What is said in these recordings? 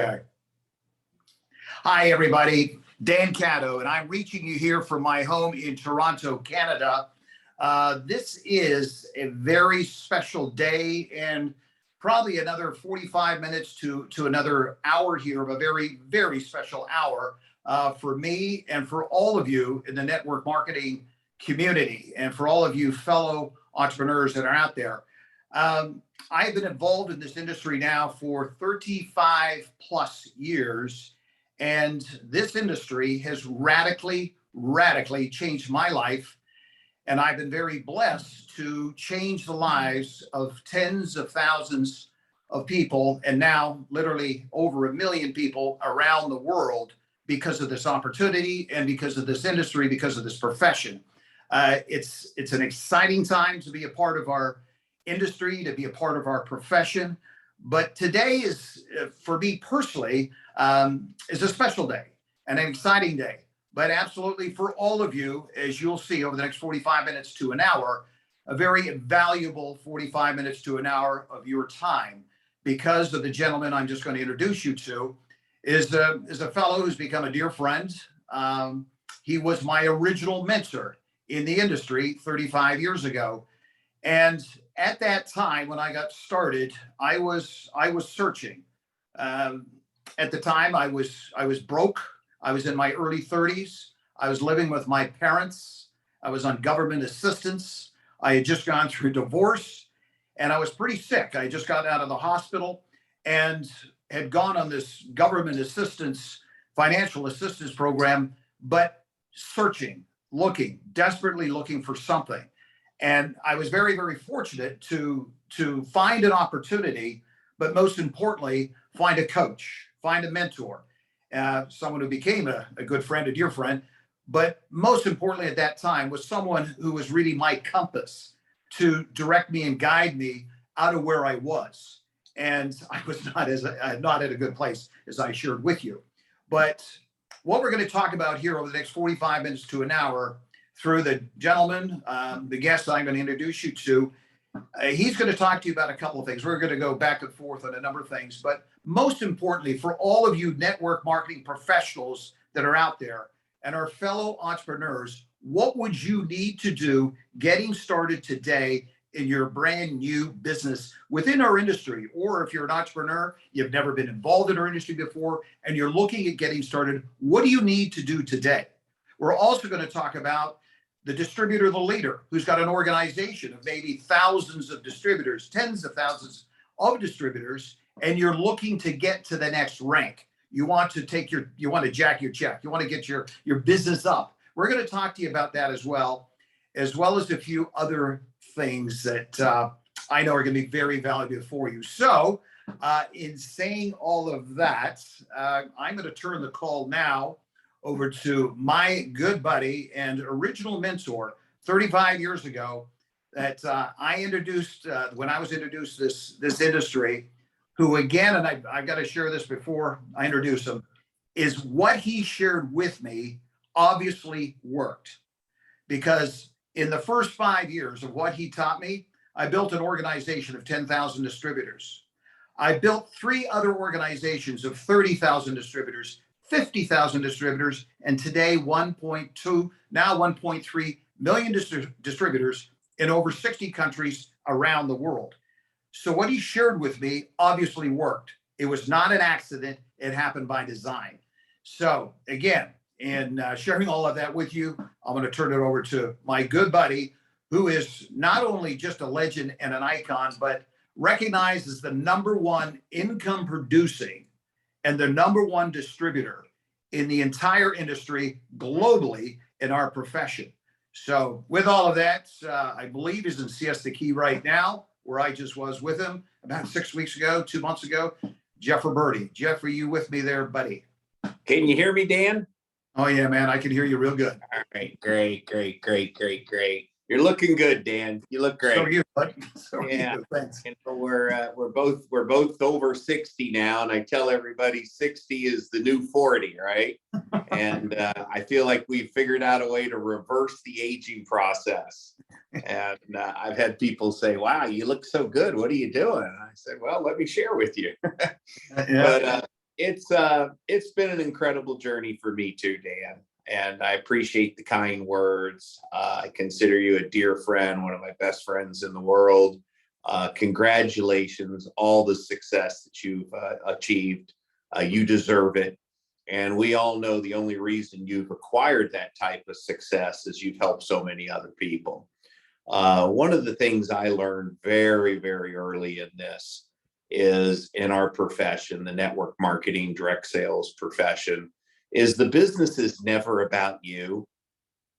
Okay. Hi, everybody. Dan Catto, and I'm reaching you here from my home in Toronto, Canada. This is a very special day and probably another 45 minutes to another hour here of a very, very special hour for me and for all of you in the network marketing community and for all of you fellow entrepreneurs that are out there. I've been involved in this industry now for 35 plus years, and this industry has radically changed my life. And I've been very blessed to change the lives of tens of thousands of people, and now literally over 1 million people around the world because of this opportunity and because of this industry, because of this profession. It's an exciting time to be a part of our industry, to be a part of our profession. But today is, for me personally, is a special day and an exciting day. But absolutely for all of you, as you'll see over the next 45 minutes to an hour, a very valuable 45 minutes to an hour of your time, because of the gentleman I'm just going to introduce you to is a fellow who's become a dear friend. He was my original mentor in the industry 35 years ago. And at that time, when I got started, I was searching. At the time, I was broke. I was in my early 30s. I was living with my parents. I was on government assistance. I had just gone through divorce, and I was pretty sick. I just got out of the hospital and had gone on this government assistance, financial assistance program, but searching, looking, desperately looking for something. And I was very, very fortunate to find an opportunity, but most importantly, find a coach, find a mentor, someone who became a good friend, a dear friend. But most importantly at that time was someone who was really my compass to direct me and guide me out of where I was. And I was not at a good place, as I shared with you. But what we're going to talk about here over the next 45 minutes to an hour through the gentleman, the guest I'm going to introduce you to, he's going to talk to you about a couple of things. We're going to go back and forth on a number of things, but most importantly, for all of you network marketing professionals that are out there and our fellow entrepreneurs, what would you need to do getting started today in your brand new business within our industry? Or if you're an entrepreneur, you've never been involved in our industry before, and you're looking at getting started, what do you need to do today? We're also going to talk about the distributor, the leader, who's got an organization of maybe thousands of distributors, tens of thousands of distributors, and you're looking to get to the next rank. You want to jack your check. You want to get your business up. We're going to talk to you about that as well as a few other things that I know are going to be very valuable for you. So in saying all of that, I'm going to turn the call now over to my good buddy and original mentor 35 years ago that I introduced when I was introduced this industry, who again, and I've got to share this before I introduce him, is what he shared with me obviously worked. Because in the first 5 years of what he taught me, I built an organization of 10,000 distributors. I built 3 other organizations of 30,000 distributors, 50,000 distributors, and today 1.2, now 1.3 million distributors in over 60 countries around the world. So what he shared with me obviously worked. It was not an accident. It happened by design. So again, in sharing all of that with you, I'm going to turn it over to my good buddy, who is not only just a legend and an icon, but recognized as the #1 income producing and the #1 distributor in the entire industry globally in our profession. So with all of that, I believe he's in Siesta Key right now, where I just was with him about 6 weeks ago, 2 months ago. Jeff Roberti. Jeff, are you with me there, buddy? Can you hear me, Dan? Oh yeah, man, I can hear you real good. All right, great. You're looking good, Dan. You look great. So are you, bud. So yeah. Are you. Thanks. And we're both over 60 now, and I tell everybody 60 is the new 40, right? And I feel like we've figured out a way to reverse the aging process. And I've had people say, "Wow, you look so good. What are you doing?" And I said, "Well, let me share with you." Yeah. But it's been an incredible journey for me too, Dan. And I appreciate the kind words. I consider you a dear friend, one of my best friends in the world. Congratulations, all the success that you've achieved. You deserve it. And we all know the only reason you've acquired that type of success is you've helped so many other people. One of the things I learned very, very early in this is in our profession, the network marketing, direct sales profession, is the business is never about you.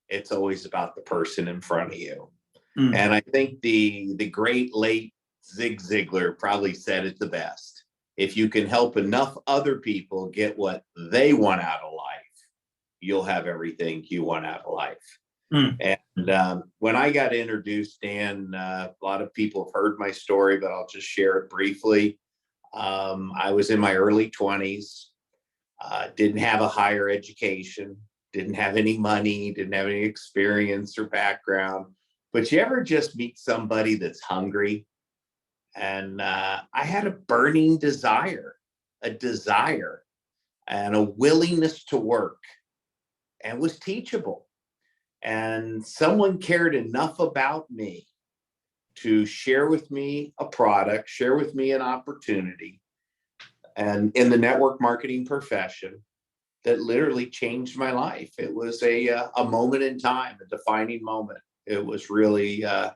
It's always about the person in front of you. Mm. And I think the great late Zig Ziglar probably said it the best. If you can help enough other people get what they want out of life, you'll have everything you want out of life. Mm. And when I got introduced, Dan, a lot of people have heard my story, but I'll just share it briefly. I was in my early 20s, didn't have a higher education, didn't have any money, didn't have any experience or background. But you ever just meet somebody that's hungry? And I had a burning desire and a willingness to work, and was teachable. And someone cared enough about me to share with me a product, share with me an opportunity, and in the network marketing profession, that literally changed my life. It was a moment in time, a defining moment. It was really a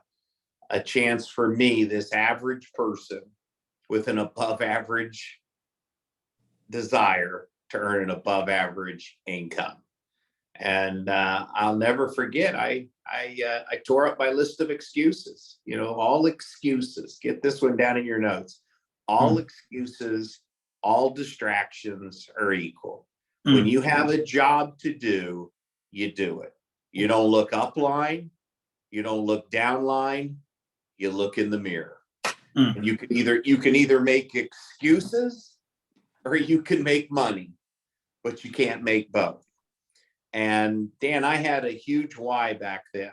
chance for me, this average person with an above average desire, to earn an above average income. And I'll never forget, I tore up my list of excuses, all excuses. Get this one down in your notes. All excuses, all distractions are equal. When you have a job to do, you do it. You don't look up line, you don't look down line, you look in the mirror. And you can either make excuses or you can make money, but you can't make both. And Dan, I had a huge why back then,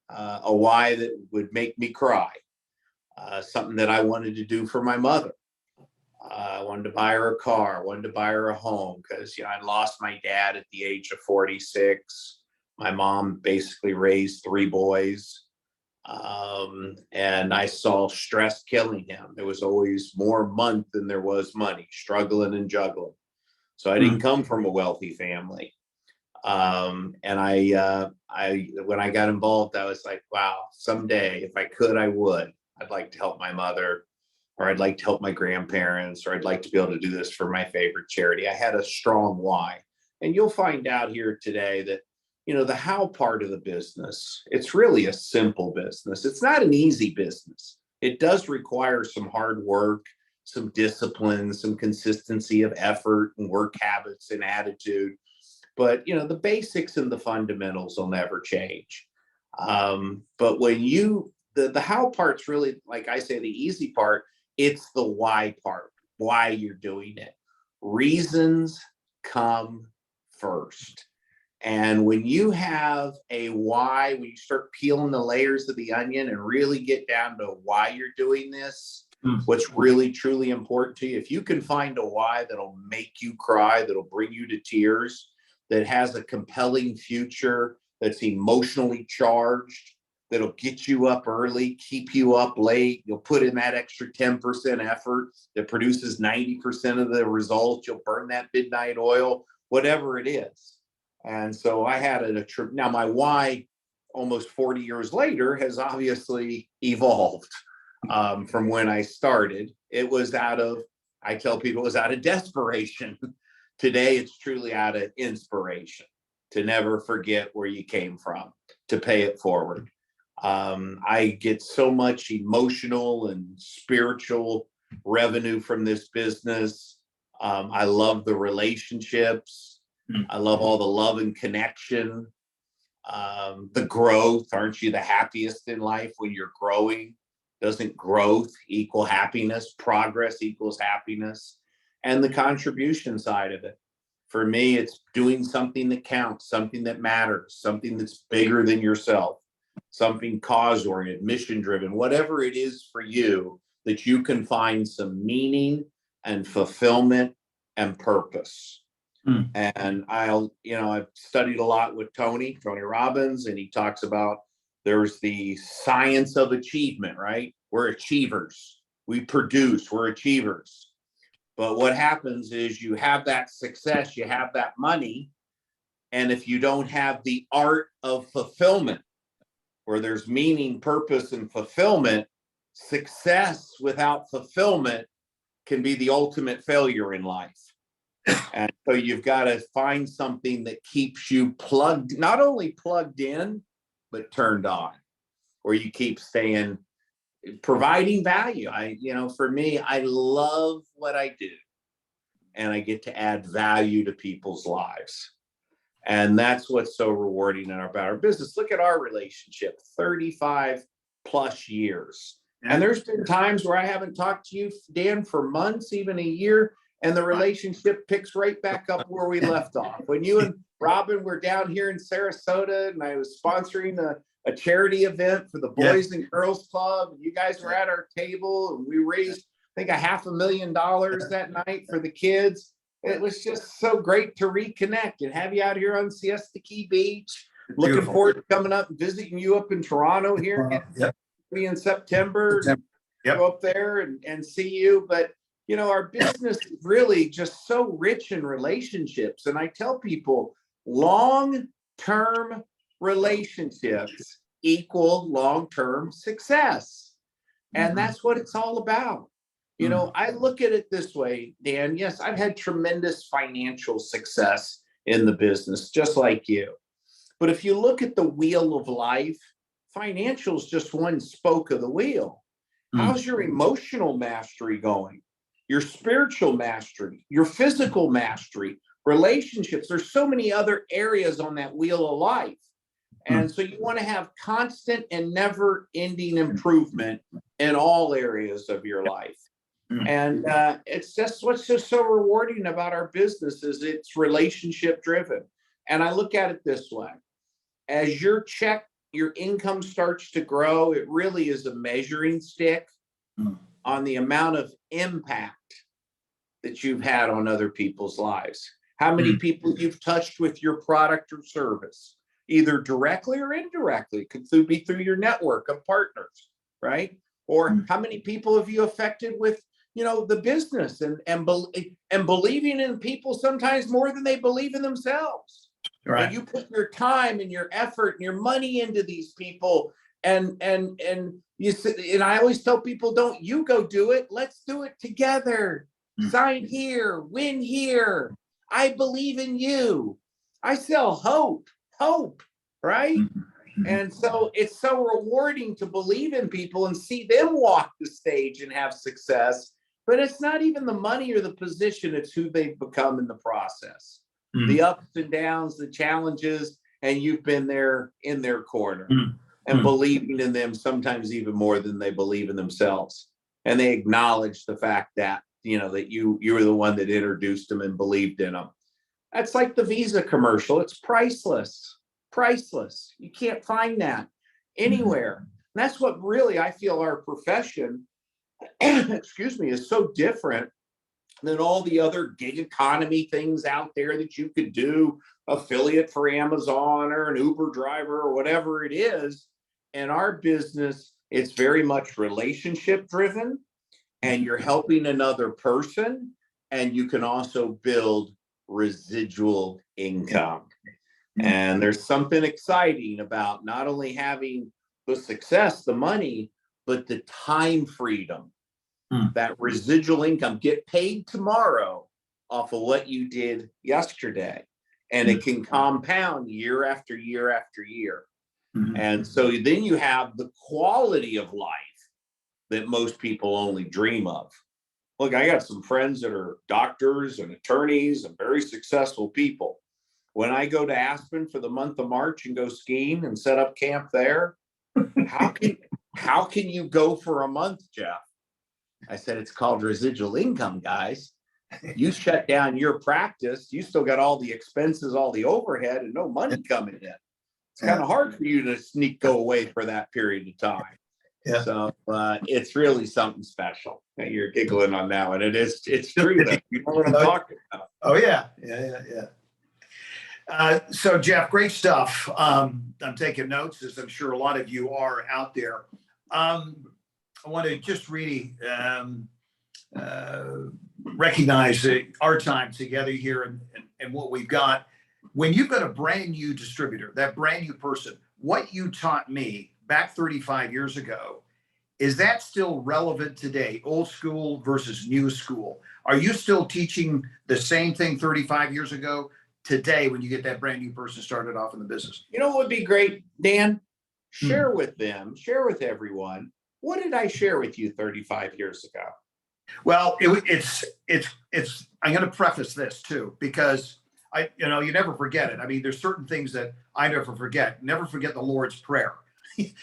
a why that would make me cry, something that I wanted to do for my mother. I wanted to buy her a car, wanted to buy her a home, because I lost my dad at the age of 46. My mom basically raised 3 boys. And I saw stress killing him. There was always more month than there was money, struggling and juggling. So I didn't come from a wealthy family. And when I got involved, I was like, wow, someday if I could, I would. I'd like to help my mother, or I'd like to help my grandparents, or I'd like to be able to do this for my favorite charity. I had a strong why. And you'll find out here today that, the how part of the business, it's really a simple business. It's not an easy business. It does require some hard work, some discipline, some consistency of effort and work habits and attitude. But, the basics and the fundamentals will never change. But when the how part's really, like I say, the easy part, it's the why part, why you're doing it. Reasons come first. And when you have a why, when you start peeling the layers of the onion and really get down to why you're doing this, what's really truly important to you, if you can find a why that'll make you cry, that'll bring you to tears, that has a compelling future, that's emotionally charged, that'll get you up early, keep you up late, you'll put in that extra 10% effort that produces 90% of the results, you'll burn that midnight oil, whatever it is. And so I had now my why almost 40 years later has obviously evolved from when I started. It was I tell people it was out of desperation. Today, it's truly out of inspiration, to never forget where you came from, to pay it forward. I get so much emotional and spiritual revenue from this business. I love the relationships. I love all the love and connection, the growth. Aren't you the happiest in life when you're growing? Doesn't growth equal happiness? Progress equals happiness. And the contribution side of it. For me, it's doing something that counts, something that matters, something that's bigger than yourself, something cause-oriented, mission-driven, whatever it is for you, that you can find some meaning and fulfillment and purpose. And I've studied a lot with Tony Robbins, and he talks about there's the science of achievement, right? We're achievers. We produce, we're achievers. But what happens is you have that success, you have that money. And if you don't have the art of fulfillment, where there's meaning, purpose, and fulfillment, success without fulfillment can be the ultimate failure in life. And so you've got to find something that keeps you plugged, not only plugged in, but turned on, where you keep staying, providing value. For me, I love what I do, and I get to add value to people's lives. And that's what's so rewarding about our business. Look at our relationship, 35 plus years. And there's been times where I haven't talked to you, Dan, for months, even a year, and the relationship picks right back up where we left off. When you and Robin were down here in Sarasota, and I was sponsoring a charity event for the Boys and Girls Club, and you guys were at our table, and we raised, I think, $500,000 that night for the kids. It was just so great to reconnect and have you out here on Siesta Key Beach. Looking forward to coming up and visiting you up in Toronto here in September. Go up there and see you. But our business is really just so rich in relationships. And I tell people, long-term relationships equal long-term success. And that's what it's all about. I look at it this way, Dan. Yes, I've had tremendous financial success in the business, just like you. But if you look at the wheel of life, financial is just one spoke of the wheel. How's your emotional mastery going? Your spiritual mastery, your physical mastery, relationships. There's so many other areas on that wheel of life. And so you want to have constant and never-ending improvement in all areas of your life. And it's just what's just so rewarding about our business is it's relationship driven. And I look at it this way. As your income starts to grow, it really is a measuring stick on the amount of impact that you've had on other people's lives. How many people you've touched with your product or service, either directly or indirectly, could be through your network of partners, right? Or how many people have you affected with the business and believing in people sometimes more than they believe in themselves. Right. And you put your time and your effort and your money into these people, and I always tell people, don't you go do it. Let's do it together. Sign here, win here. I believe in you. I sell hope, right? And so it's so rewarding to believe in people and see them walk the stage and have success. But it's not even the money or the position, it's who they've become in the process. The ups and downs, the challenges, and you've been there in their corner and believing in them sometimes even more than they believe in themselves. And they acknowledge the fact that, that you were the one that introduced them and believed in them. That's like the Visa commercial. It's priceless. You can't find that anywhere. And that's what really I feel our profession is so different than all the other gig economy things out there that you could do, affiliate for Amazon or an Uber driver or whatever it is. In our business, it's very much relationship driven, and you're helping another person, and you can also build residual income. And there's something exciting about not only having the success, the money, but the time freedom, that residual income, get paid tomorrow off of what you did yesterday. And it can compound year after year after year. And so then you have the quality of life that most people only dream of. Look, I got some friends that are doctors and attorneys and very successful people. When I go to Aspen for the month of March and go skiing and set up camp there, how can you go for a month, Jeff? I said, it's called residual income, guys. You shut down your practice, you still got all the expenses, all the overhead, and no money coming in. It's kind of hard for you to go away for that period of time. Yeah. So it's really something special. You're giggling on that one. It's true though. You know what I'm talking about. Oh yeah. So Jeff, great stuff. I'm taking notes, as I'm sure a lot of you are out there. I want to just really recognize our time together here and what we've got. When you've got a brand new distributor, that brand new person, what you taught me back 35 years ago, is that still relevant today? Old school versus new school. Are you still teaching the same thing 35 years ago today when you get that brand new person started off in the business? You know what would be great, Dan? Share with them, share with everyone. What did I share with you 35 years ago? Well, it's. I'm going to preface this too, because you never forget it. I mean, there's certain things that I never forget. Never forget the Lord's Prayer. I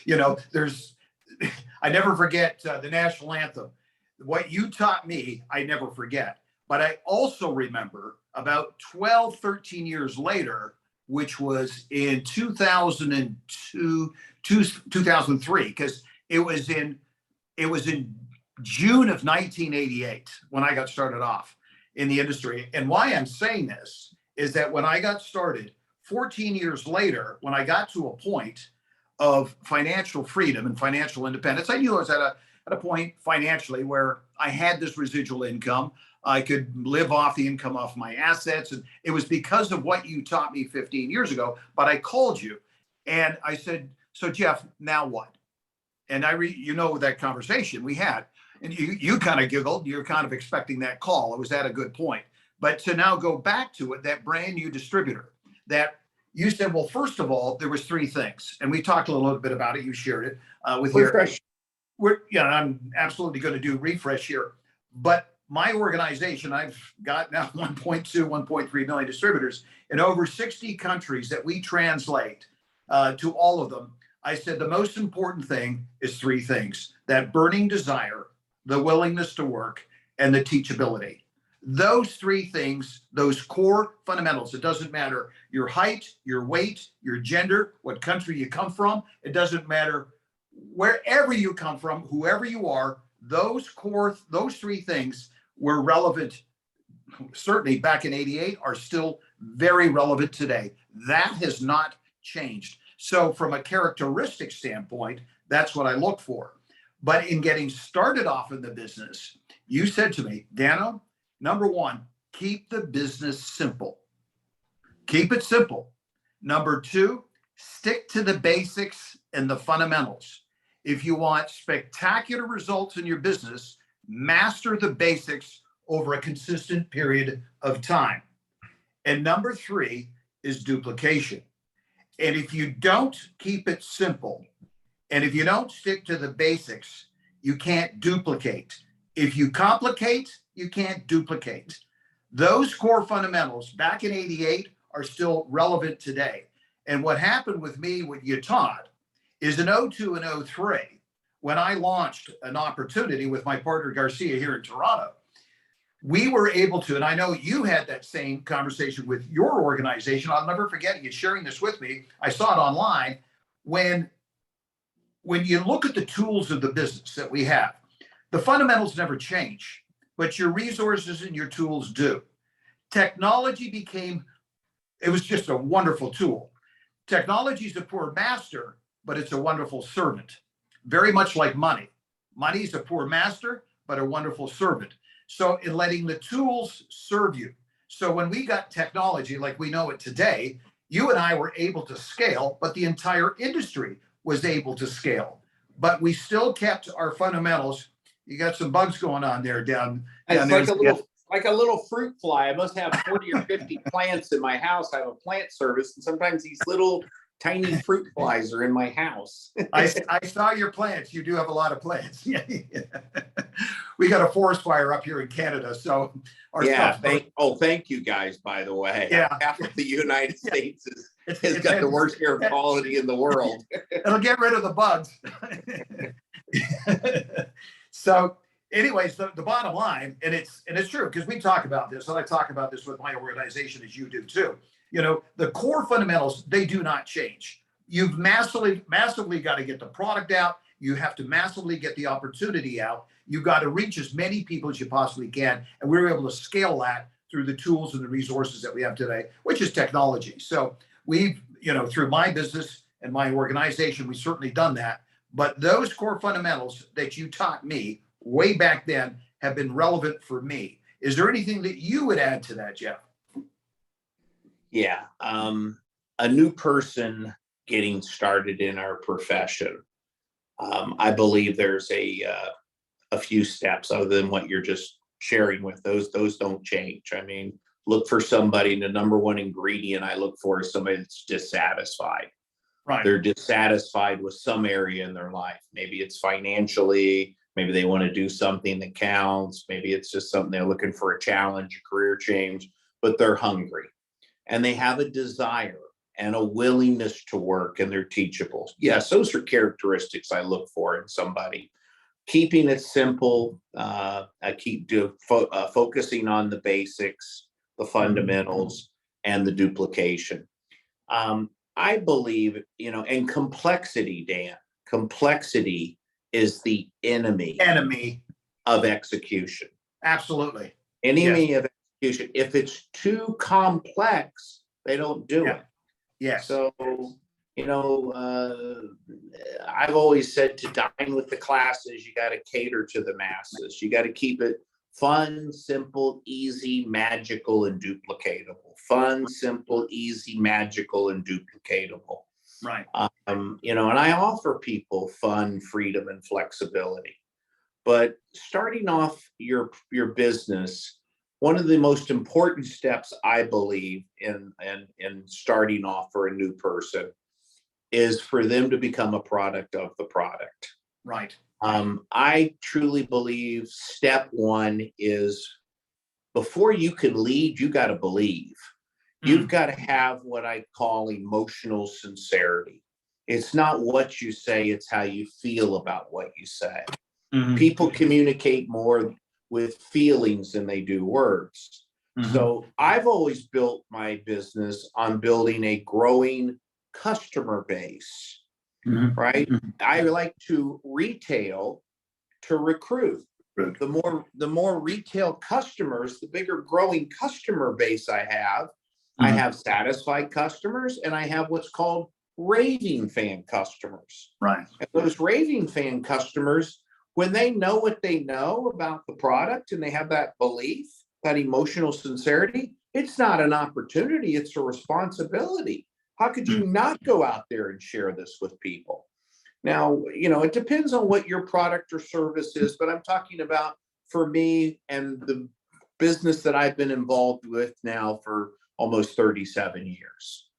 never forget the national anthem. What you taught me, I never forget. But I also remember about 12, 13 years later, which was in 2002, 2003, because it was in June of 1988 when I got started off in the industry. And why I'm saying this is that when I got started 14 years later, when I got to a point of financial freedom and financial independence, I knew I was at a point financially where I had this residual income. I could live off the income off my assets. And it was because of what you taught me 15 years ago. But I called you and I said, so Jeff, now what? And that conversation we had, and you kind of giggled. You're kind of expecting that call. It was at a good point. But to now go back to it, that brand new distributor that you said, well, first of all, there was three things, and we talked a little bit about it. You shared it with Refresh. I'm absolutely going to do refresh here. But my organization, I've got now 1.2, 1.3 million distributors in over 60 countries that we translate to all of them. I said the most important thing is three things: that burning desire, the willingness to work, and the teachability. Those three things, those core fundamentals, it doesn't matter your height, your weight, your gender, what country you come from. It doesn't matter wherever you come from, whoever you are, those three things were relevant certainly back in 88, are still very relevant today. That has not changed. So from a characteristic standpoint, that's what I look for. But in getting started off in the business, you said to me, Dano, number one, keep the business simple. Keep it simple. Number two, stick to the basics and the fundamentals. If you want spectacular results in your business, master the basics over a consistent period of time. And number three is duplication. And if you don't keep it simple, and if you don't stick to the basics, you can't duplicate. If you complicate, you can't duplicate. Those core fundamentals back in 88 are still relevant today. And what happened with me, what you taught, is in 02 and 03, when I launched an opportunity with my partner Garcia here in Toronto, we were able to, and I know you had that same conversation with your organization. I'll never forget you sharing this with me. I saw it online. When you look at the tools of the business that we have, the fundamentals never change, but your resources and your tools do. Technology it was just a wonderful tool. Technology is a poor master, but it's a wonderful servant. Very much like money. Money is a poor master, but a wonderful servant. So in letting the tools serve you. So when we got technology like we know it today, you and I were able to scale, but the entire industry was able to scale. But we still kept our fundamentals. You got some bugs going on there down It's there. like a little fruit fly. I must have 40 or 50 plants in my house. I have a plant service, and sometimes these little tiny fruit flies are in my house. I saw your plants. You do have a lot of plants. We got a forest fire up here in Canada, so our stuff. Thank you guys, by the way. Yeah. Half of the United States has It's got the worst air quality in the world. It'll get rid of the bugs. So anyways, the bottom line, and it's true, because we talk about this, and I talk about this with my organization as you do too. The core fundamentals, they do not change. You've massively got to get the product out You have to massively get the opportunity out. You've got to reach as many people as you possibly can. And we were able to scale that through the tools and the resources that we have today, which is technology. So we've, through my business and my organization, we've certainly done that. But those core fundamentals that you taught me way back then have been relevant for me. Is there anything that you would add to that, Jeff? Yeah. A new person getting started in our profession, I believe there's a few steps other than what you're just sharing with those don't change. I mean, look for somebody, the number one ingredient I look for is somebody that's dissatisfied. Right. They're dissatisfied with some area in their life. Maybe it's financially, maybe they want to do something that counts. Maybe it's just something they're looking for a challenge, a career change, but they're hungry and they have a desire and a willingness to work and they're teachable. Yes, those are characteristics I look for in somebody. Keeping it simple, focusing on the basics, the fundamentals, and the duplication. I believe, and complexity, Dan, complexity is the enemy of execution. Absolutely. Enemy of execution. If it's too complex, they don't do it. Yes. So, I've always said to dine with the classes, you got to cater to the masses. You got to keep it fun, simple, easy, magical, and duplicatable. Fun, simple, easy, magical, and duplicatable. Right. And I offer people fun, freedom, and flexibility. But starting off your business, one of the most important steps I believe in starting off for a new person is for them to become a product of the product. Right. I truly believe step one is before you can lead, you got to believe. You've got to have what I call emotional sincerity. It's not what you say, it's how you feel about what you say. People communicate more with feelings than they do words. So I've always built my business on building a growing customer base, right? I like to retail to recruit. The more retail customers, the bigger growing customer base I have. I have satisfied customers and I have what's called raving fan customers. Right. And those raving fan customers, when they know what they know about the product and they have that belief, that emotional sincerity, it's not an opportunity, it's a responsibility. How could you not go out there and share this with people? Now, it depends on what your product or service is, but I'm talking about for me and the business that I've been involved with now for almost 37 years.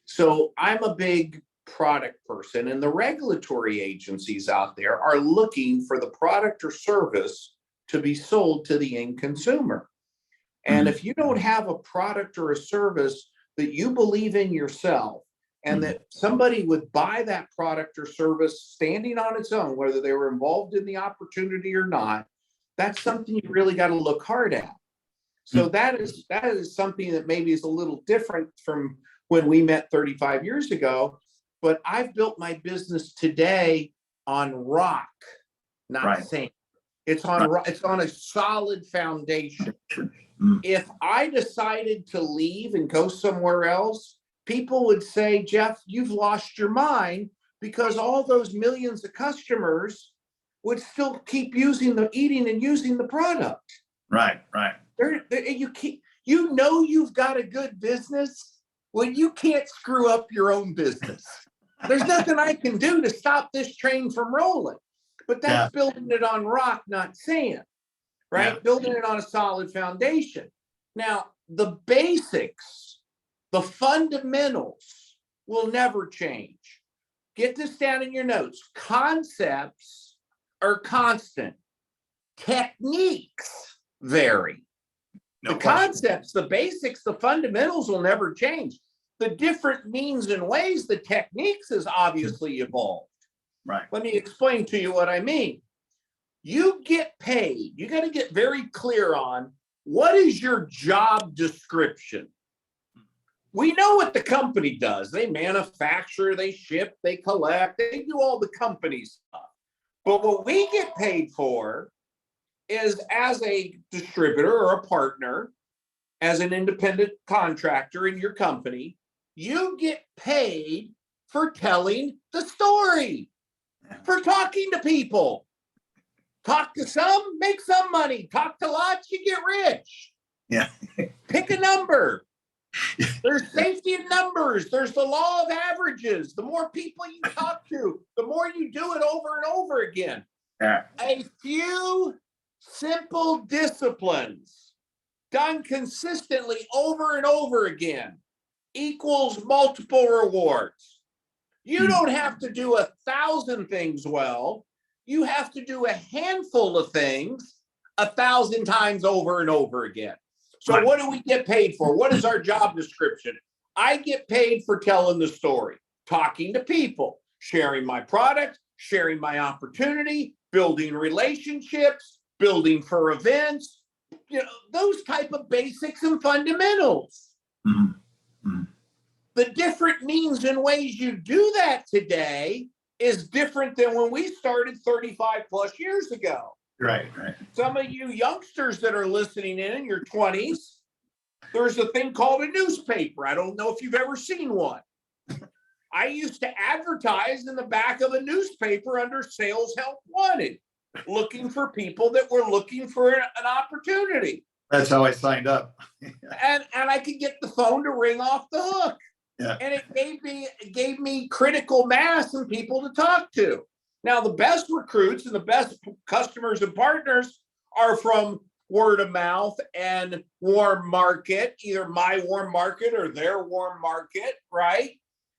So I'm a big product person, and the regulatory agencies out there are looking for the product or service to be sold to the end consumer. And if you don't have a product or a service that you believe in yourself and that somebody would buy that product or service standing on its own, whether they were involved in the opportunity or not, that's something you really got to look hard at. So that is something that maybe is a little different from when we met 35 years ago, but I've built my business today on rock, not sand. It's on a solid foundation. If I decided to leave and go somewhere else, people would say, Jeff, you've lost your mind, because all those millions of customers would still keep eating and using the product. Right. You've got a good business when you can't screw up your own business. There's nothing I can do to stop this train from rolling. But that's building it on rock, not sand, right? Yeah. Building it on a solid foundation. Now, the basics, the fundamentals will never change. Get this down in your notes. Concepts are constant. Techniques vary. The concepts, the basics, the fundamentals will never change. The different means and ways, the techniques has obviously evolved. Right. Let me explain to you what I mean. You get paid. You got to get very clear on what is your job description. we know what the company does. They manufacture, they ship, they collect, they do all the company stuff. But what we get paid for is, as a distributor or a partner, as an independent contractor in your company, you get paid for telling the story, for talking to people. Talk to some, make some money. Talk to lots, you get rich. Yeah. Pick a number. There's safety in numbers. There's the law of averages. The more people you talk to, the more you do it over and over again. Yeah. A few simple disciplines done consistently over and over again equals multiple rewards. You don't have to do 1,000 things well. You have to do a handful of things 1,000 times over and over again. So what do we get paid for? What is our job description? I get paid for telling the story, talking to people, sharing my product, sharing my opportunity, building relationships, building for events, those type of basics and fundamentals. Mm-hmm. Mm-hmm. The different means and ways you do that today is different than when we started 35 plus years ago. Right. Some of you youngsters that are listening in your 20s, there's a thing called a newspaper. I don't know if you've ever seen one. I used to advertise in the back of a newspaper under Sales Help Wanted, looking for people that were looking for an opportunity. That's how I signed up. and I could get the phone to ring off the hook. Yeah. And it gave me critical mass and people to talk to. Now, the best recruits and the best customers and partners are from word of mouth and warm market, either my warm market or their warm market, right?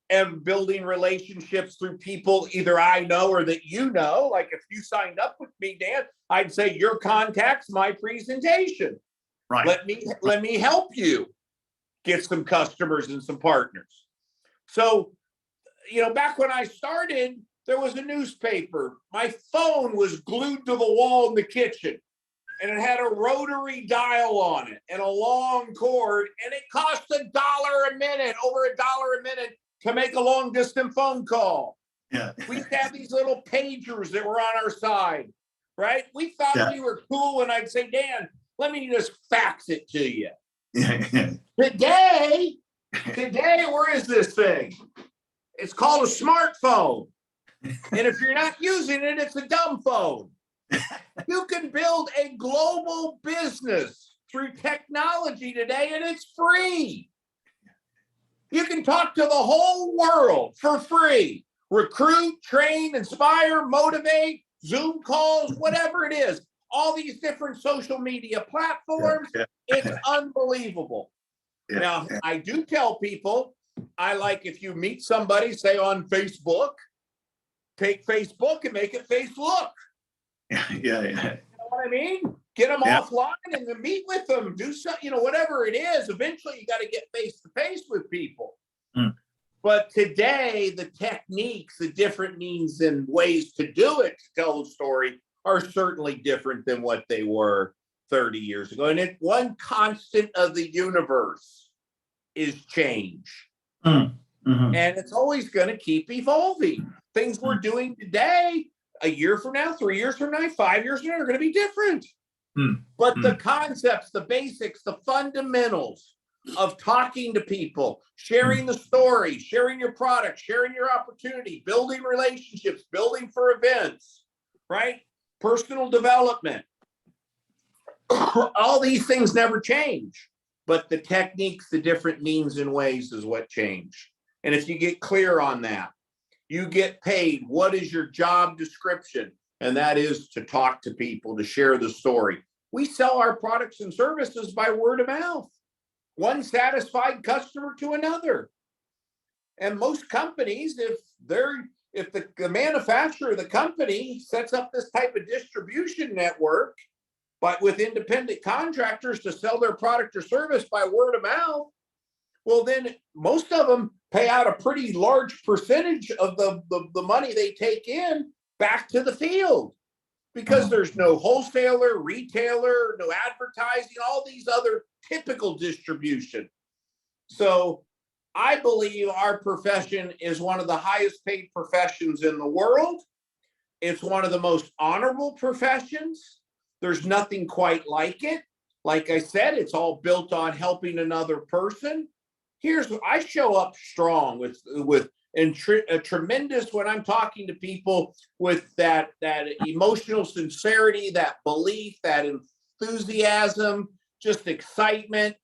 And building relationships through people either I know or that you know. Like if you signed up with me, Dan, I'd say your contact's my presentation. Right. Let me help you get some customers and some partners. So, back when I started, there was a newspaper. My phone was glued to the wall in the kitchen, and it had a rotary dial on it and a long cord, and it cost $1 a minute, over $1 a minute to make a long distance phone call. Yeah. We used to have these little pagers that were on our side, right? We thought we were cool, and I'd say, Dan, let me just fax it to you. Yeah. Today, where is this thing? It's called a smartphone. And if you're not using it, it's a dumb phone. You can build a global business through technology today, and it's free. You can talk to the whole world for free. Recruit, train, inspire, motivate, Zoom calls, whatever it is. All these different social media platforms. It's unbelievable. Now, I do tell people, if you meet somebody, say on Facebook, take Facebook and make it Facebook. Yeah. You know what I mean? Get them offline and then meet with them. Do something, whatever it is. Eventually, you got to get face to face with people. But today, the techniques, the different means and ways to do it, to tell the story, are certainly different than what they were 30 years ago. And one constant of the universe is change. Mm-hmm. And it's always going to keep evolving. Things we're doing today, a year from now, 3 years from now, 5 years from now, are going to be different. But the concepts, the basics, the fundamentals of talking to people, sharing the story, sharing your product, sharing your opportunity, building relationships, building for events, right? Personal development. All these things never change, but the techniques, the different means and ways is what change. And if you get clear on that, you get paid. What is your job description? And that is to talk to people, to share the story. We sell our products and services by word of mouth, one satisfied customer to another. And most companies, if the manufacturer of the company sets up this type of distribution network, but with independent contractors to sell their product or service by word of mouth, well, then most of them pay out a pretty large percentage of the money they take in back to the field, because there's no wholesaler, retailer, no advertising, all these other typical distribution. So I believe our profession is one of the highest paid professions in the world. It's one of the most honorable professions. There's nothing quite like it. Like I said, it's all built on helping another person. Here's what I show up strong with a tremendous, when I'm talking to people, with that emotional sincerity, that belief, that enthusiasm, just excitement.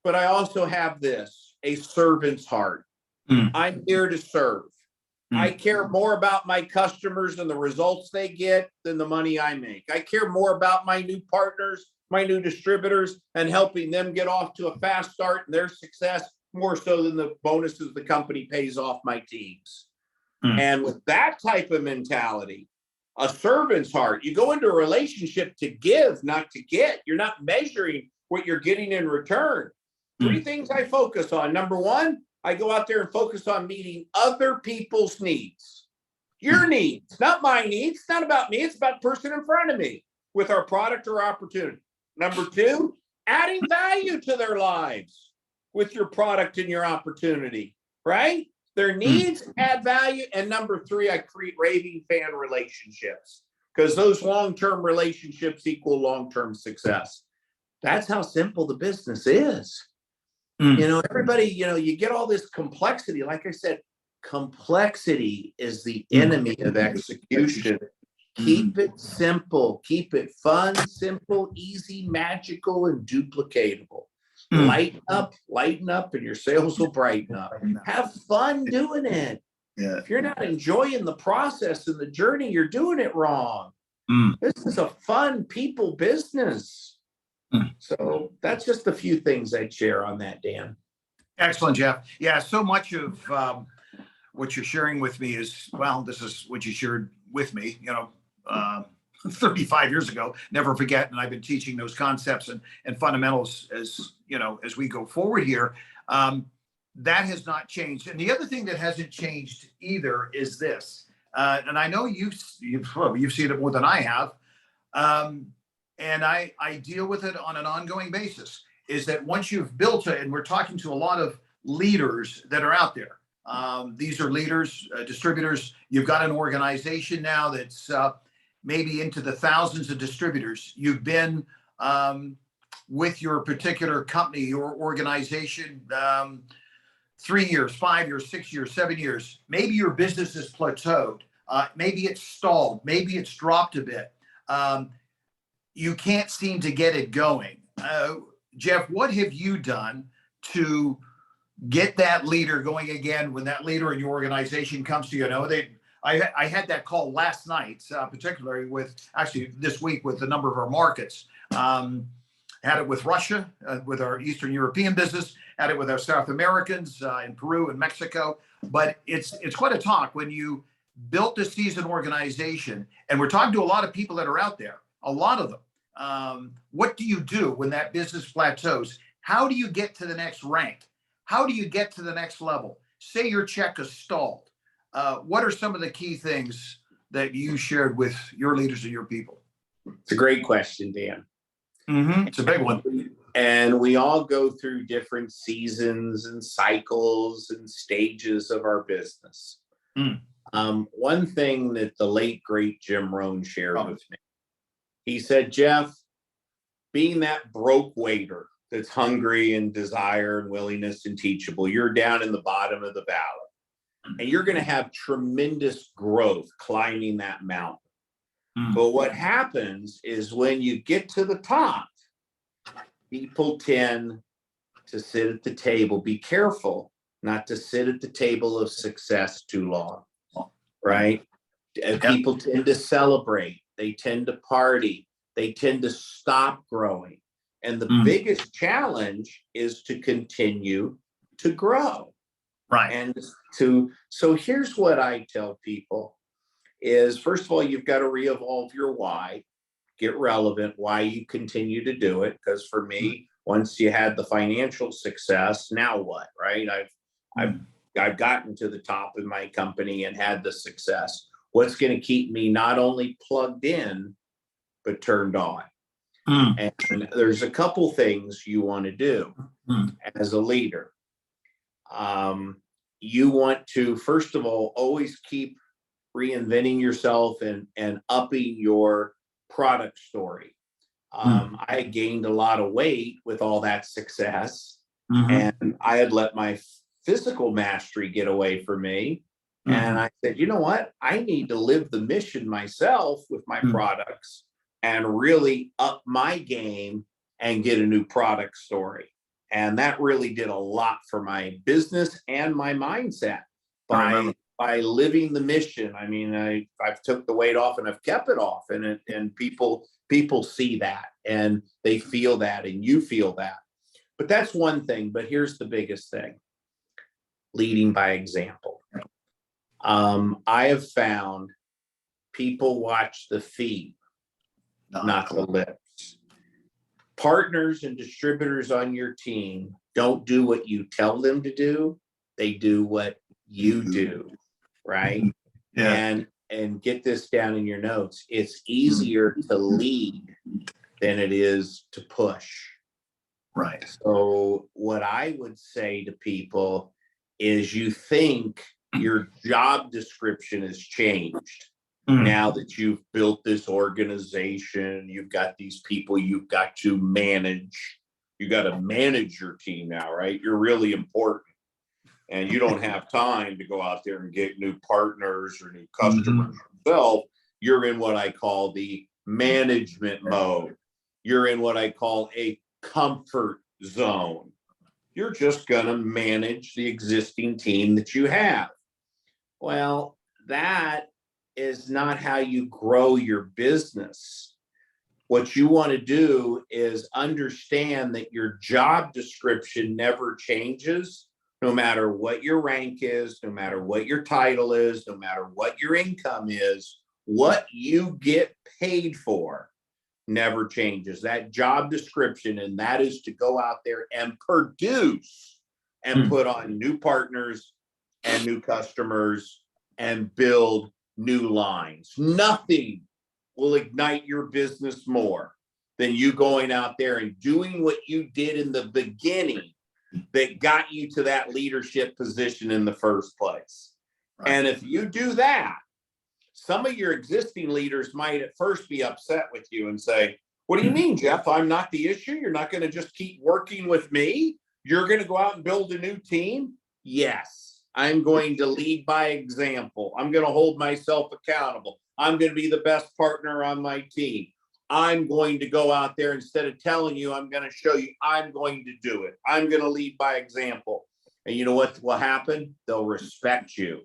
But I also have this, a servant's heart. I'm here to serve. I care more about my customers and the results they get than the money I make. I care more about my new partners, my new distributors, and helping them get off to a fast start and their success, more so than the bonuses the company pays off my teams. And with that type of mentality, a servant's heart, you go into a relationship to give, not to get. You're not measuring what you're getting in return. Three things I focus on. Number one, I go out there and focus on meeting other people's needs. Your needs, not my needs. It's not about me. It's about the person in front of me with our product or opportunity. Number two, adding value to their lives with your product and your opportunity, right? Their needs add value. And number three, I create raving fan relationships, because those long-term relationships equal long-term success. That's how simple the business is. You know, everybody, you get all this complexity. Like I said, complexity is the enemy of execution. Keep it simple, keep it fun, simple, easy, magical, and duplicatable. Lighten up, and your sales will brighten up. Have fun doing it. Yeah. If you're not enjoying the process and the journey, you're doing it wrong. This is a fun people business. So that's just a few things I'd share on that, Dan. Excellent, Jeff. Yeah, so much of what you're sharing with me is, well, this is what you shared with me, 35 years ago. Never forget. And I've been teaching those concepts and fundamentals as we go forward here. That has not changed. And the other thing that hasn't changed either is this. And I know you've seen it more than I have. And I deal with it on an ongoing basis, is that once you've built it, and we're talking to a lot of leaders that are out there. These are leaders, distributors. You've got an organization now that's maybe into the thousands of distributors. You've been with your particular company, your organization, 3 years, 5 years, 6 years, 7 years. Maybe your business is plateaued. Maybe it's stalled. Maybe it's dropped a bit. You can't seem to get it going. Jeff, what have you done to get that leader going again when that leader in your organization comes to you? I had that call last night, particularly this week with a number of our markets. Had it with Russia, with our Eastern European business, had it with our South Americans in Peru and Mexico. But it's quite a talk when you built a seasoned organization, and we're talking to a lot of people that are out there, a lot of them. What do you do when that business plateaus? How do you get to the next rank? How do you get to the next level? Say your check is stalled. What are some of the key things that you shared with your leaders and your people? It's a great question, Dan. It's a big one. And we all go through different seasons and cycles and stages of our business. One thing that the late, great Jim Rohn shared with me, he said, Jeff, being that broke waiter that's hungry and desire and willingness and teachable, you're down in the bottom of the valley, and you're going to have tremendous growth climbing that mountain. But what happens is when you get to the top, people tend to sit at the table. Be careful not to sit at the table of success too long, right? People tend to celebrate. They tend to party. They tend to stop growing. And the biggest challenge is to continue to grow. Right. And so here's what I tell people is, first of all, you've got to re-evolve your why, get relevant, why you continue to do it. Because for me, once you had the financial success, now what, right? I've gotten to the top of my company and had the success. What's going to keep me not only plugged in, but turned on? And there's a couple things you want to do as a leader. You want to, first of all, always keep reinventing yourself and upping your product story. I had gained a lot of weight with all that success, and I had let my physical mastery get away from me. And I said, you know what? I need to live the mission myself with my products and really up my game and get a new product story. And that really did a lot for my business and my mindset by living the mission. I mean, I've took the weight off and I've kept it off, and people see that and they feel that, and you feel that. But that's one thing. But here's the biggest thing: leading by example. I have found people watch the feet, not the lips. Partners and distributors on your team don't do what you tell them to do. They do what you do, right? Yeah. And get this down in your notes. It's easier to lead than it is to push. Right. So what I would say to people is, you think your job description has changed now that you've built this organization, you've got these people you've got to manage. You got to manage your team now, right? You're really important. And you don't have time to go out there and get new partners or new customers yourself. You're in what I call the management mode. You're in what I call a comfort zone. You're just going to manage the existing team that you have. Well, that is not how you grow your business. What you want to do is understand that your job description never changes, no matter what your rank is, no matter what your title is, no matter what your income is. What you get paid for never changes. That job description, and that is to go out there and produce and put on new partners and new customers and build new lines. Nothing will ignite your business more than you going out there and doing what you did in the beginning that got you to that leadership position in the first place. Right. And if you do that, some of your existing leaders might at first be upset with you and say, what do you mean, Jeff? I'm not the issue. You're not going to just keep working with me. You're going to go out and build a new team. Yes, I'm going to lead by example. I'm going to hold myself accountable. I'm going to be the best partner on my team. I'm going to go out there, instead of telling you, I'm going to show you, I'm going to do it. I'm going to lead by example. And you know what will happen? They'll respect you.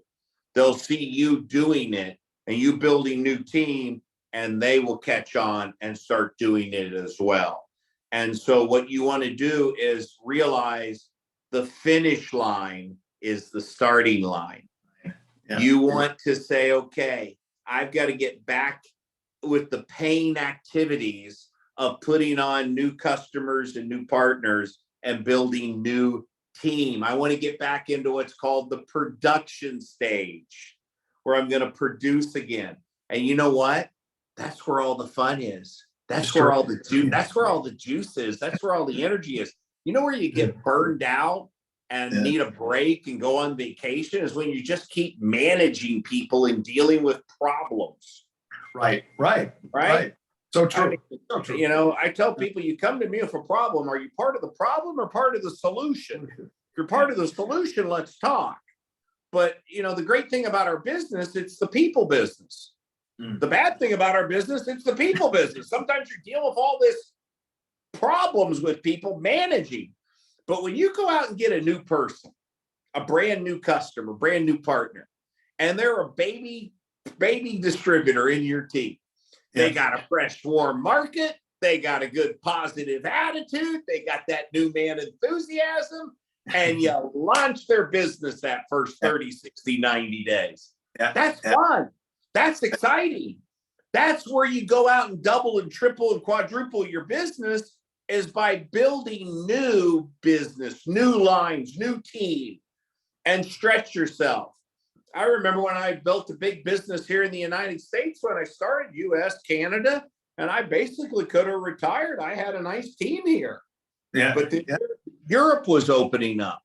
They'll see you doing it and you building new team, and they will catch on and start doing it as well. And so what you want to do is realize the finish line is the starting line. Yeah. You want to say, okay, I've got to get back with the paying activities of putting on new customers and new partners and building new team. I want to get back into what's called the production stage, where I'm going to produce again. And you know what? That's where all the fun is. That's where all the juice. That's where all the juice is. That's where all the energy is. You know where you get burned out and need a break and go on vacation is when you just keep managing people and dealing with problems. Right. So true. I mean, so true. You know, I tell people, you come to me with a problem. Are you part of the problem or part of the solution? If you're part of the solution, let's talk. But, you know, the great thing about our business, it's the people business. The bad thing about our business, it's the people business. Sometimes you deal with all this problems with people managing. But when you go out and get a new person, a brand new customer, brand new partner, and they're a baby distributor in your team, they got a fresh, warm market. They got a good, positive attitude. They got that new man enthusiasm. And you launch their business that first 30, 60, 90 days. That's fun. That's exciting. That's where you go out and double and triple and quadruple your business, is by building new business, new lines, new team, and stretch yourself. I remember when I built a big business here in the United States, when I started US, Canada, and I basically could have retired. I had a nice team here. But Europe was opening up.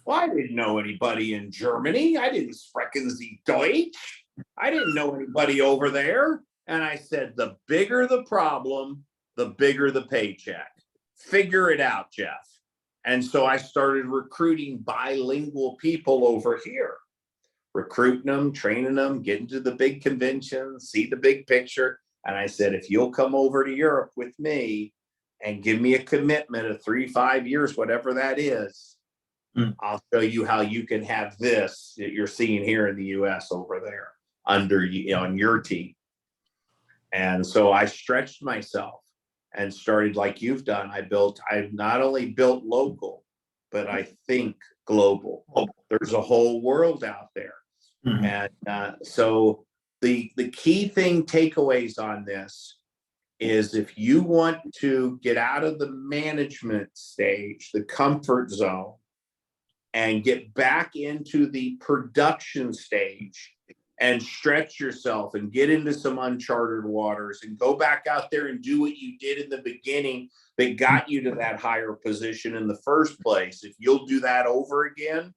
Well, I didn't know anybody in Germany. I didn't sprechen Sie Deutsch. I didn't know anybody over there. And I said, the bigger the problem, the bigger the paycheck. Figure it out, Jeff. And so I started recruiting bilingual people over here, recruiting them, training them, getting to the big conventions, see the big picture. And I said, if you'll come over to Europe with me and give me a commitment of 3-5 years, whatever that is, I'll show you how you can have this that you're seeing here in the US over there under you on your team. And so I stretched myself and started like you've done. I've not only built local, but I think global. There's a whole world out there. And so the key thing takeaways on this is if you want to get out of the management stage, the comfort zone, and get back into the production stage and stretch yourself and get into some uncharted waters and go back out there and do what you did in the beginning that got you to that higher position in the first place. If you'll do that over again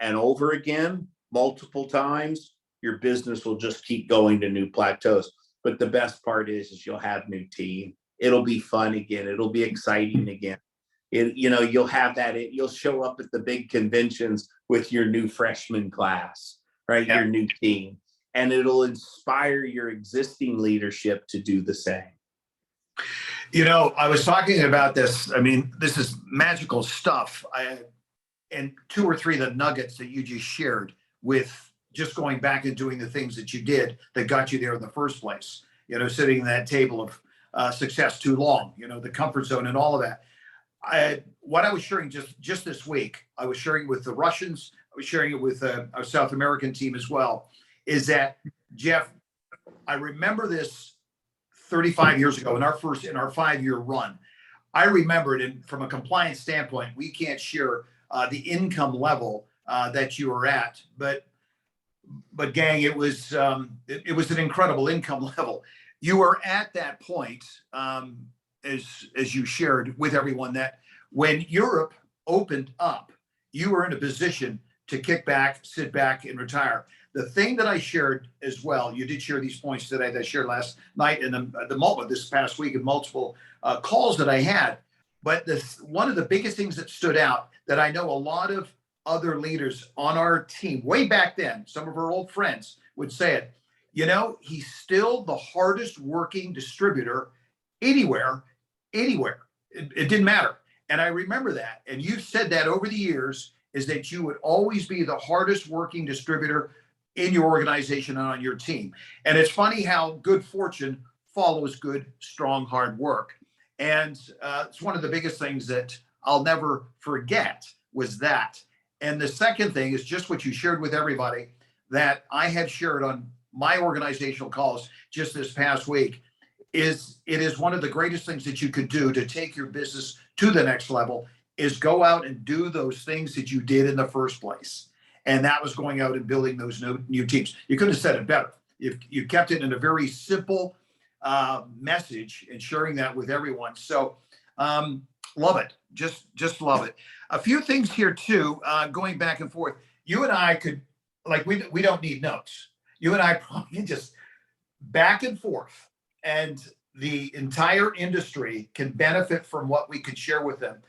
and over again, multiple times, your business will just keep going to new plateaus. But the best part is you'll have new team. It'll be fun again. It'll be exciting again. You'll have that. You'll show up at the big conventions with your new freshman class, right? Yeah. Your new team, and it'll inspire your existing leadership to do the same. I was talking about this. I mean, this is magical stuff. And 2 or 3 of the nuggets that you just shared with just going back and doing the things that you did that got you there in the first place. Sitting at that table of success too long. The comfort zone and all of that. What I was sharing just this week, I was sharing with the Russians, I was sharing it with our South American team as well, is that, Jeff, I remember this 35 years ago in our 5-year run. I remember it, and from a compliance standpoint, we can't share the income level that you were at, but gang, it was an incredible income level. You were at that point, as you shared with everyone, that when Europe opened up, you were in a position to kick back, sit back, and retire. The thing that I shared as well, you did share these points today that I shared last night and this past week in multiple calls that I had. But one of the biggest things that stood out that I know a lot of other leaders on our team, way back then, some of our old friends would say it, he's still the hardest working distributor anywhere. It didn't matter. And I remember that. And you've said that over the years, is that you would always be the hardest working distributor in your organization and on your team. And it's funny how good fortune follows good, strong, hard work. And it's one of the biggest things that I'll never forget was that. And the second thing is just what you shared with everybody that I had shared on my organizational calls just this past week. It is one of the greatest things that you could do to take your business to the next level is go out and do those things that you did in the first place. And that was going out and building those new teams. You couldn't have said it better. You kept it in a very simple message and sharing that with everyone. So love it. Just love it. A few things here too, going back and forth. You and I could, we don't need notes. You and I probably just back and forth. And the entire industry can benefit from what we could share with them.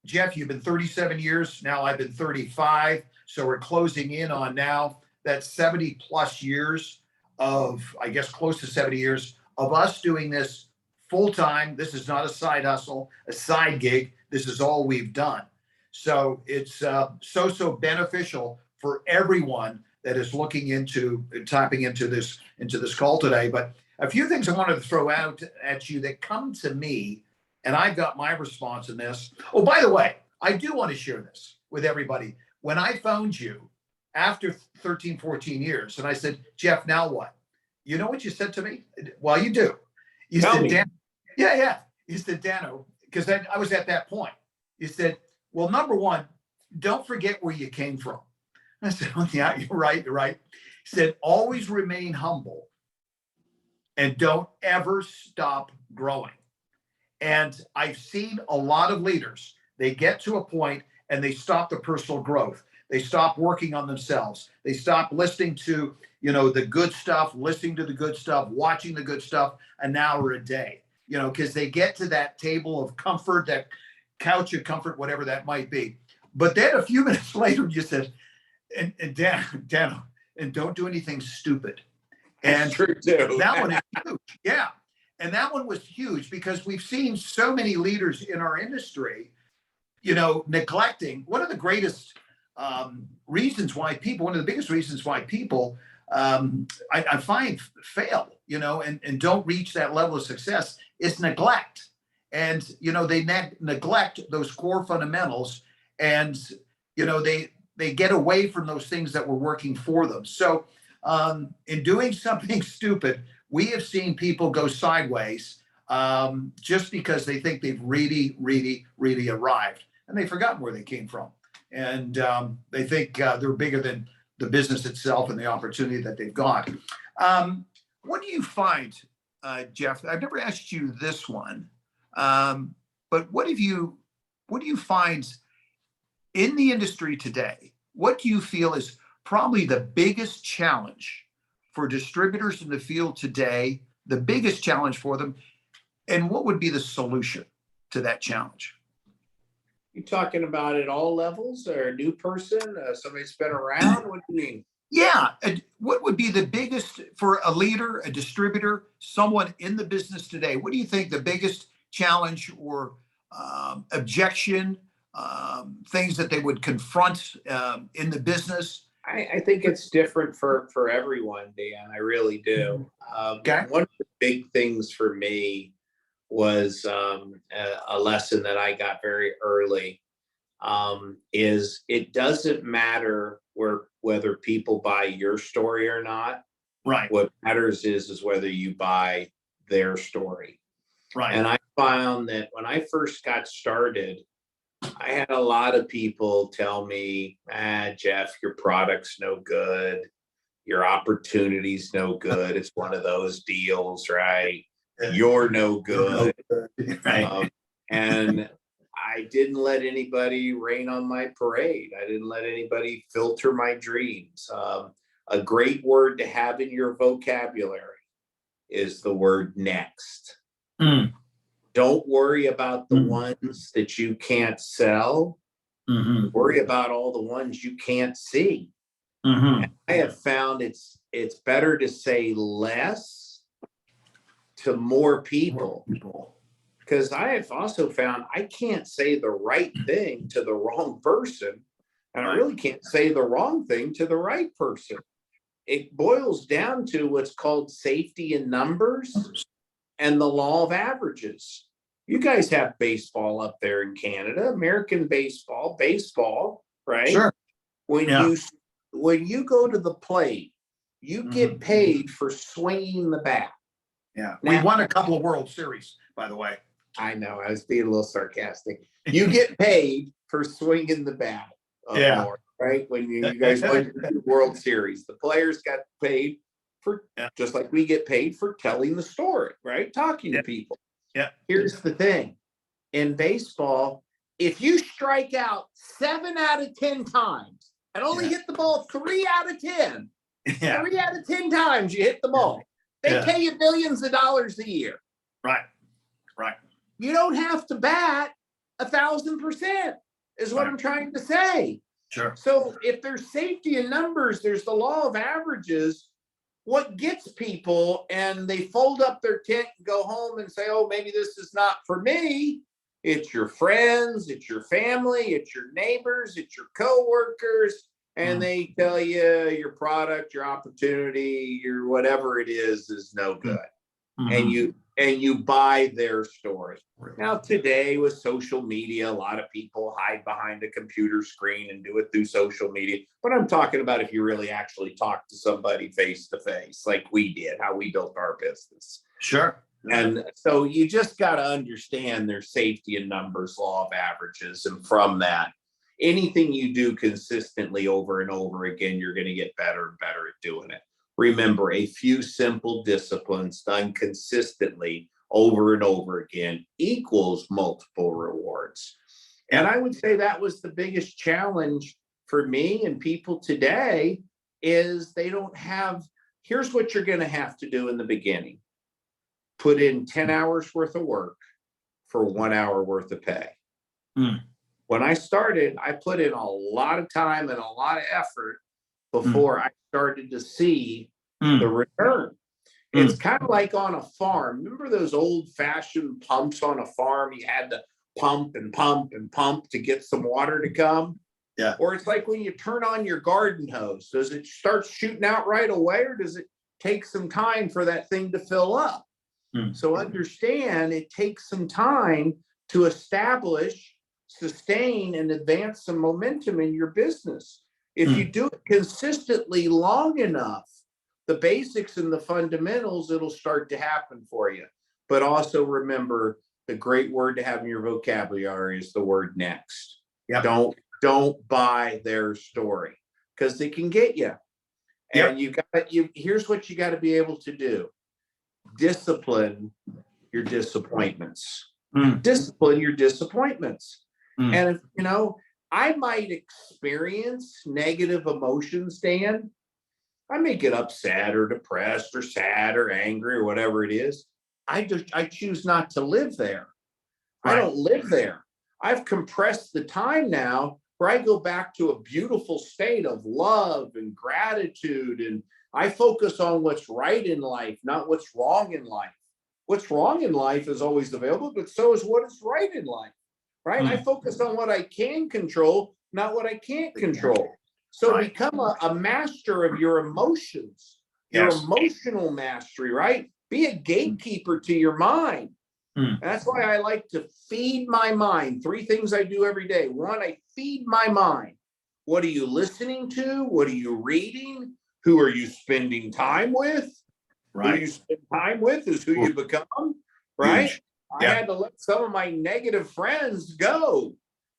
Jeff, you've been 37 years. Now I've been 35. So we're closing in on now that 70 plus years of, I guess, close to 70 years of us doing this full time. This is not a side hustle, a side gig. This is all we've done. So it's so beneficial for everyone that is looking into tapping into this call today. But a few things I wanted to throw out at you that come to me, and I've got my response in this. Oh, by the way, I do want to share this with everybody. When I phoned you after 13, 14 years, and I said, Jeff, now what? You know what you said to me? Well, you do. You said, Dan, yeah. You said, Dano, because I was at that point. You said, well, number one, don't forget where you came from. I said, well, yeah, you're right. He said, always remain humble and don't ever stop growing. And I've seen a lot of leaders, they get to a point and they stop the personal growth. They stop working on themselves. They stop listening to, the good stuff, listening to the good stuff, watching the good stuff an hour a day, because they get to that table of comfort, that couch of comfort, whatever that might be. But then a few minutes later, you said, and Dan, and don't do anything stupid. And That's true too. that one is huge. Yeah. And that one was huge because we've seen so many leaders in our industry, neglecting one of the greatest reasons why people, one of the biggest reasons why people, I find fail, and don't reach that level of success is neglect. And, they neglect those core fundamentals, and, they get away from those things that were working for them. So in doing something stupid, we have seen people go sideways just because they think they've really, really, really arrived, and they've forgotten where they came from. And they think they're bigger than the business itself and the opportunity that they've got. What do you find, Jeff? I've never asked you this one, but what do you find in the industry today? What do you feel is probably the biggest challenge for distributors in the field today, the biggest challenge for them, and what would be the solution to that challenge? You talking about at all levels, or a new person, somebody that's been around? What do you mean? Yeah. What would be the biggest for a leader, a distributor, someone in the business today? What do you think the biggest challenge or objection, things that they would confront in the business? I think it's different for everyone, Dan. I really do. Okay. One of the big things for me was a lesson that I got very early, is it doesn't matter whether people buy your story or not. Right. What matters is whether you buy their story. Right. And I found that when I first got started, I had a lot of people tell me, Jeff, your product's no good. Your opportunity's no good. It's one of those deals, right? You're no good. Right. And I didn't let anybody rain on my parade. I didn't let anybody filter my dreams. A great word to have in your vocabulary is the word next. Mm. Don't worry about the ones that you can't sell. Mm-hmm. Worry about all the ones you can't see. Mm-hmm. I have found it's better to say less to more people, because I have also found I can't say the right thing to the wrong person, and I really can't say the wrong thing to the right person. It boils down to what's called safety in numbers and the law of averages. You guys have baseball up there in Canada, American baseball, right? Sure. When you go to the plate, you get paid for swinging the bat. Yeah. We won a couple of World Series, by the way. I know, I was being a little sarcastic. You get paid for swinging the bat up north, right? When you guys won the World Series, the players got paid for, just like we get paid for telling the story, right? Talking to people. Yeah. Here's the thing. In baseball, if you strike out 7 out of 10 times and only hit the ball 3 out of 10, 3 out of 10 times you hit the ball, they pay you millions of dollars a year. Right. Right. You don't have to bat 1,000%, is what I'm trying to say. Sure. So if there's safety in numbers, there's the law of averages. What gets people, and they fold up their tent and go home and say, oh, maybe this is not for me. It's your friends, it's your family, it's your neighbors, it's your coworkers, and they tell you your product, your opportunity, your whatever it is no good. And you buy their story. Now today with social media, a lot of people hide behind a computer screen and do it through social media. But I'm talking about if you really actually talk to somebody face to face, like we did, how we built our business. Sure. And so you just got to understand their safety in numbers, law of averages. And from that, anything you do consistently over and over again, you're going to get better and better at doing it. Remember, a few simple disciplines done consistently over and over again equals multiple rewards. And I would say that was the biggest challenge for me and people today is they don't have, here's what you're going to have to do in the beginning. Put in 10 hours worth of work for 1 hour worth of pay. When I started, I put in a lot of time and a lot of effort before I started to see the return. It's kind of like on a farm. Remember those old fashioned pumps on a farm? You had to pump and pump and pump to get some water to come. Yeah. Or it's like when you turn on your garden hose. Does it start shooting out right away, or does it take some time for that thing to fill up? So understand it takes some time to establish, sustain, and advance some momentum in your business. If you do it consistently long enough, the basics and the fundamentals, it'll start to happen for you. But also remember, the great word to have in your vocabulary is the word next. Yep. Don't buy their story, because they can get you. And here's what you got to be able to do. Discipline your disappointments. Discipline your disappointments. And if, I might experience negative emotions, Dan. I may get upset or depressed or sad or angry or whatever it is. I choose not to live there. I don't live there. I've compressed the time now where I go back to a beautiful state of love and gratitude, and I focus on what's right in life, not what's wrong in life. What's wrong in life is always available, but so is what is right in life, right? I focus on what I can control, not what I can't control. So become a master of your emotions, your emotional mastery, right? Be a gatekeeper to your mind. And that's why I like to feed my mind. 3 things I do every day. 1, I feed my mind. What are you listening to? What are you reading? Who are you spending time with? Who you spend time with is who you become, right? I had to let some of my negative friends go.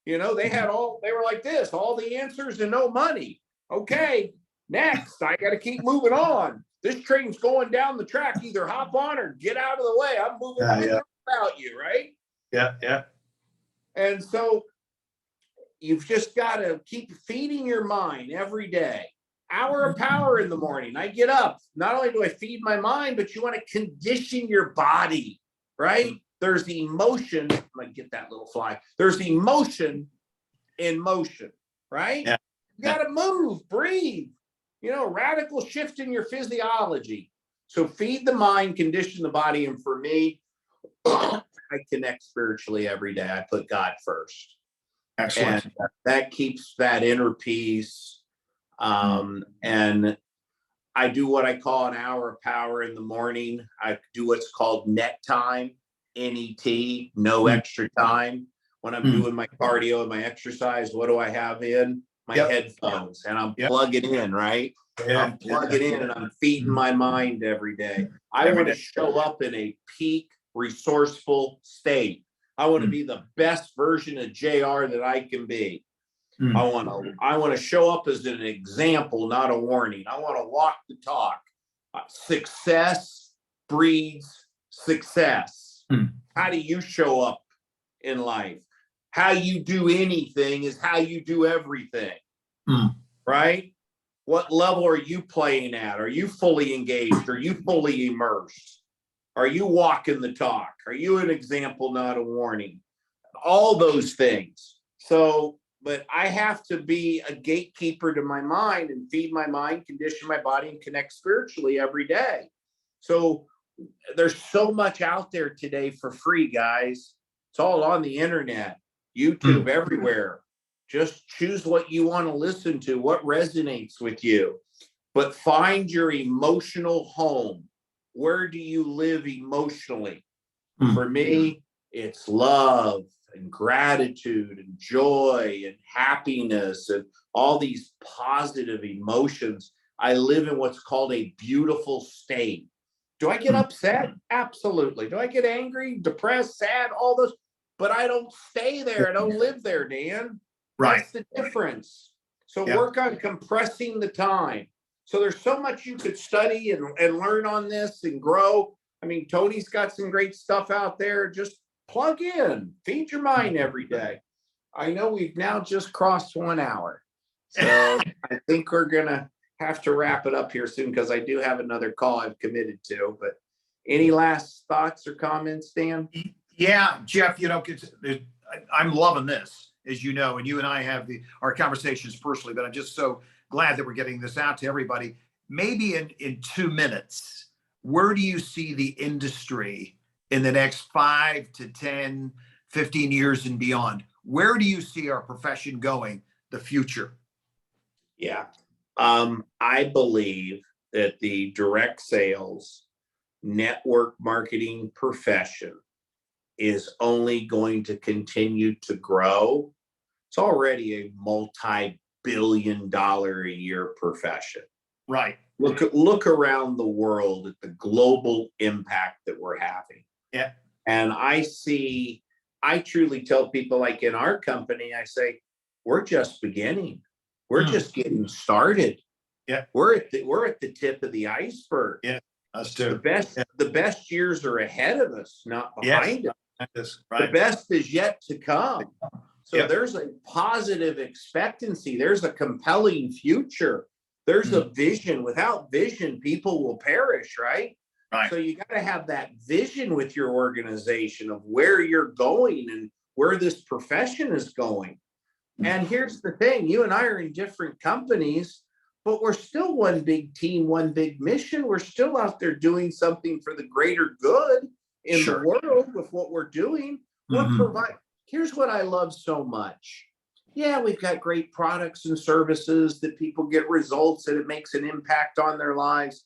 They were like this, all the answers and no money. Okay, next, I got to keep moving on. This train's going down the track. Either hop on or get out of the way. I'm moving on about you, right? Yeah. And so you've just got to keep feeding your mind every day. Hour of power in the morning. I get up. Not only do I feed my mind, but you want to condition your body, right? There's the emotion. I'm going to get that little fly. There's the emotion in motion, right? Yeah. You got to move, breathe, radical shift in your physiology. So feed the mind, condition the body. And for me, I connect spiritually every day. I put God first. Excellent. And that keeps that inner peace. And I do what I call an hour of power in the morning. I do what's called net time, NET, no extra time. When I'm doing my cardio and my exercise, what do I have in? My headphones, and I'm plugging in, right? I'm plugging in and I'm feeding my mind every day. I want to show up in a peak resourceful state. I want to be the best version of JR that I can be. I want to show up as an example, not a warning. I want to walk the talk. Success breeds success. How do you show up in life? How you do anything is how you do everything, right? What level are you playing at? Are you fully engaged? Are you fully immersed? Are you walking the talk? Are you an example, not a warning? All those things. So, but I have to be a gatekeeper to my mind and feed my mind, condition my body, and connect spiritually every day. So there's so much out there today for free, guys. It's all on the internet, YouTube, everywhere. Just choose what you want to listen to, what resonates with you. But find your emotional home. Where do you live emotionally? For me, it's love and gratitude and joy and happiness and all these positive emotions. I live in what's called a beautiful state. Do I get upset? Absolutely. Do I get angry, depressed, sad, all those? But I don't stay there. I don't live there, Dan. Right. That's the difference. So work on compressing the time. So there's so much you could study and learn on this and grow. I mean, Tony's got some great stuff out there. Just plug in, feed your mind every day. I know we've now just crossed 1 hour. So I think we're going to have to wrap it up here soon because I do have another call I've committed to. But any last thoughts or comments, Dan? Yeah, Jeff, I'm loving this, as you know, and you and I have our conversations personally, but I'm just so glad that we're getting this out to everybody. Maybe in 2 minutes, where do you see the industry in the next 5 to 10, 15 years and beyond? Where do you see our profession going, the future? Yeah. I believe that the direct sales network marketing profession is only going to continue to grow. It's already a multi-billion-dollar a year profession. Right. Look around the world at the global impact that we're having. Yeah. And I truly tell people, like in our company, I say, we're just beginning. We're just getting started. Yeah. We're at the tip of the iceberg. Yeah. Us too. The best years are ahead of us, not behind us. Right. The best is yet to come. So Yep. There's a positive expectancy. There's a compelling future. There's a vision. Without vision, people will perish, right? Right. So you got to have that vision with your organization of where you're going and where this profession is going. And here's the thing, you and I are in different companies, but we're still one big team, one big mission. We're still out there doing something for the greater good in Sure. the world with what we're doing. Here's what I love so much. Yeah, we've got great products and services that people get results and it makes an impact on their lives.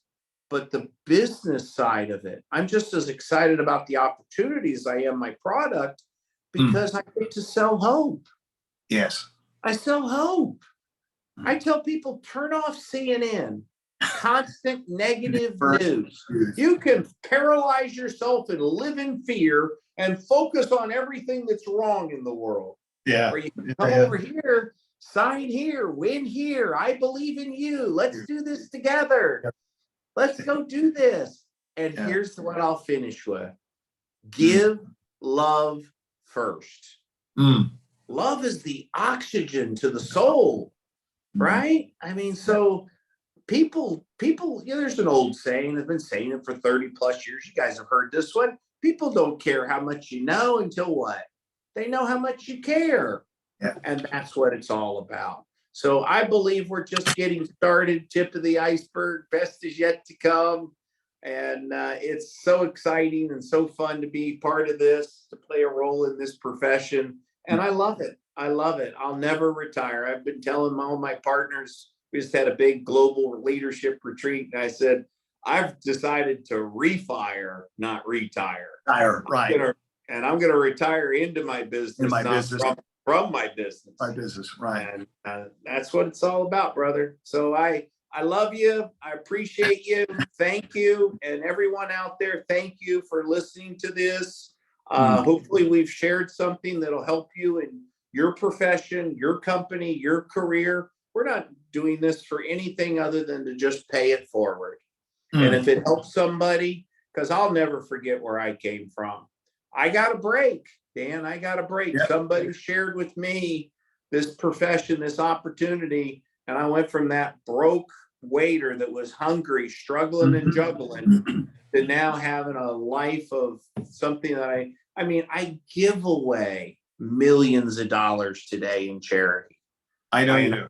But the business side of it, I'm just as excited about the opportunities I am my product because I get to sell hope. Yes. I sell hope. I tell people, turn off CNN, constant negative news. You can paralyze yourself and live in fear and focus on everything that's wrong in the world. Yeah. Or you can come over here, sign here, win here. I believe in you. Let's do this together. Let's go do this. And here's what I'll finish with. Give love first. Love is the oxygen to the soul, right? I mean, so people, there's an old saying, I've been saying it for 30 plus years. You guys have heard this one. People don't care how much you know until what? They know how much you care. Yeah. And that's what it's all about. So I believe we're just getting started, tip of the iceberg, best is yet to come. And it's so exciting and so fun to be part of this, to play a role in this profession. And I love it. I love it. I'll never retire. I've been telling all my partners, we just had a big global leadership retreat. And I said, I've decided to refire, not retire. Right. And I'm going to retire into my business, from my business. My business, right. And that's what it's all about, brother. So I love you. I appreciate you. Thank you. And everyone out there, thank you for listening to this. Hopefully we've shared something that'll help you in your profession, your company, your career. We're not doing this for anything other than to just pay it forward. And if it helps somebody, because I'll never forget where I came from. I got a break, Dan. I got a break. Yep. Somebody shared with me this profession, this opportunity, and I went from that broke waiter that was hungry, struggling and juggling, to now having a life of something that I give away millions of dollars today in charity. I know you do.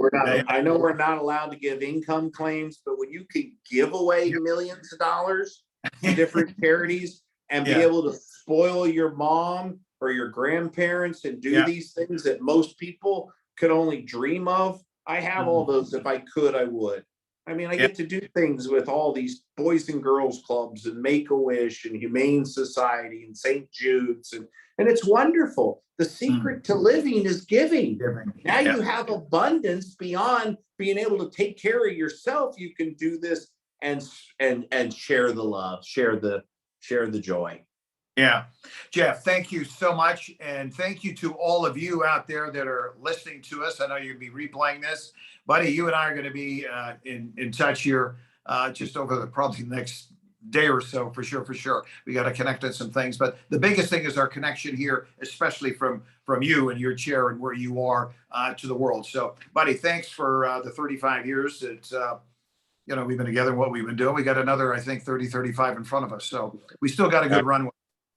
I know we're not allowed to give income claims, but when you can give away millions of dollars to different charities and be able to spoil your mom or your grandparents and do these things that most people could only dream of, I have all those. If I could, I would. I mean, I get to do things with all these Boys and Girls Clubs and Make-A-Wish and Humane Society and St. Jude's. And it's wonderful. The secret to living is giving. Now you have abundance beyond being able to take care of yourself. You can do this and share the love, share the joy. Yeah. Jeff, thank you so much. And thank you to all of you out there that are listening to us. I know you'll be replaying this. Buddy, you and I are going to be in touch here just over probably the next day or so, for sure, for sure. We got to connect on some things, but the biggest thing is our connection here, especially from you and your chair and where you are to the world. So, buddy, thanks for the 35 years. It's we've been together. What we've been doing, we got another, I think, 30, 35 in front of us. So we still got a good runway.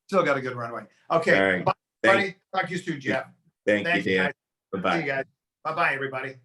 Still got a good runway. Okay, All right. bye, buddy. Talk to you soon, Jeff. Thank Thanks, you, Dan. guys. Bye-bye. See you guys. Bye, bye, everybody.